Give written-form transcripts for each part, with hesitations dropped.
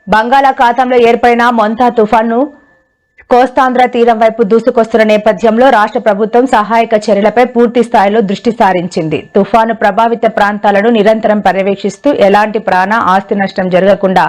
బంగాళాఖాతంలో ఏర్పడిన మొంతా తుఫాను కోస్తాంధ్ర తీరం వైపు దూసుకొస్తున్న నేపథ్యంలో రాష్ట్ర ప్రభుత్వం సహాయక చర్యలపై పూర్తి స్థాయిలో దృష్టి సారించింది. తుఫాను ప్రభావిత ప్రాంతాలను నిరంతరం పర్యవేక్షిస్తూ ఎలాంటి ప్రాణ ఆస్తి నష్టం జరగకుండా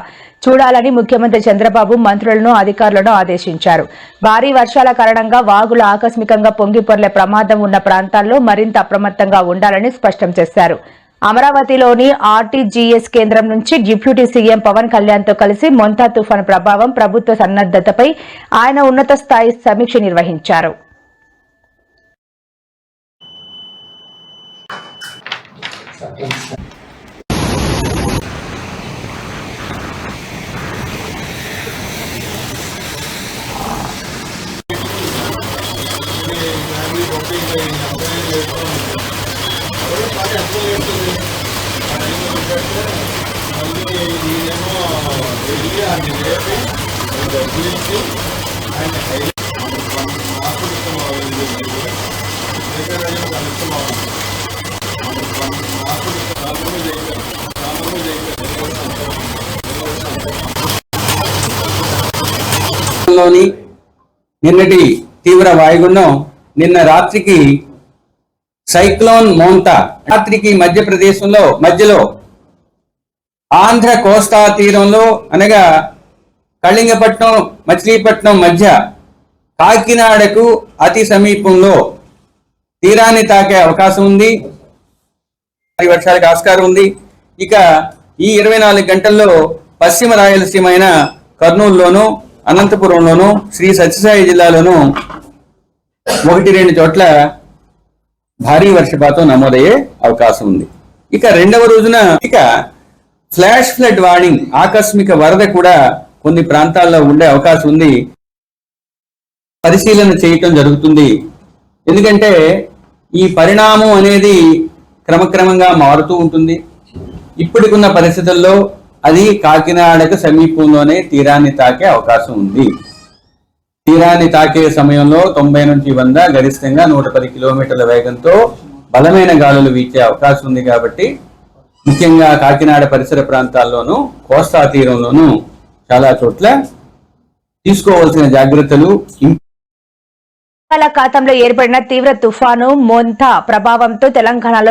చూడాలని ముఖ్యమంత్రి చంద్రబాబు మంత్రులను అధికారులను ఆదేశించారు. భారీ వర్షాల కారణంగా వాగులు ఆకస్మికంగా పొంగిపొర్లే ప్రమాదం ఉన్న ప్రాంతాల్లో మరింత అప్రమత్తంగా ఉండాలని స్పష్టం చేశారు. అమరావతిలోని ఆర్టీజీఎస్ కేంద్రం నుంచి డిప్యూటీ సీఎం పవన్ కళ్యాణ్ తో కలిసి మొంతా తుఫాను ప్రభావం, ప్రభుత్వ సన్నద్ధతపై ఆయన ఉన్నత స్థాయి సమీక్ష నిర్వహించారు. నిన్నటి తీవ్ర వాయుగుండం నిన్న రాత్రికి సైక్లోన్ మోంతా రాత్రికి మధ్యలో ఆంధ్ర కోస్తా తీరంలో అనగా కళింగపట్నం మచిలీపట్నం మధ్య కాకినాడకు అతి సమీపంలో తీరాన్ని తాకే అవకాశం ఉంది. వర్షాలకు ఆస్కారం ఉంది. ఇక ఈ 24 గంటల్లో పశ్చిమ రాయలసీమ అయిన కర్నూలులోను, అనంతపురంలోను, శ్రీ సత్యసాయి జిల్లాలోను 1-2 చోట్ల భారీ వర్షపాతం నమోదయ్యే అవకాశం ఉంది. ఇక రెండవ రోజున ఫ్లాష్ ఫ్లడ్ వార్నింగ్, ఆకస్మిక వరద కూడా కొన్ని ప్రాంతాల్లో ఉండే అవకాశం ఉంది. పరిశీలన చేయటం జరుగుతుంది. ఎందుకంటే ఈ పరిణామం అనేది క్రమక్రమంగా మారుతూ ఉంటుంది. ఇప్పటికున్న పరిస్థితుల్లో అది కాకినాడకు సమీపంలోనే తీరాన్ని తాకే అవకాశం ఉంది. తీరాన్ని తాకే సమయంలో 90 నుంచి 100, గరిష్టంగా 110 కిలోమీటర్ల వేగంతో బలమైన గాలులు వీచే అవకాశం ఉంది. కాబట్టి ముఖ్యంగా కాకినాడ పరిసర ప్రాంతాల్లోనూ, కోస్తా తీరంలోనూ చాలా చోట్ల తీసుకోవాల్సిన జాగ్రత్తలు. బంగాళాఖాతంలో ఏర్పడిన తీవ్ర తుఫాను మొంతా ప్రభావంతో తెలంగాణలో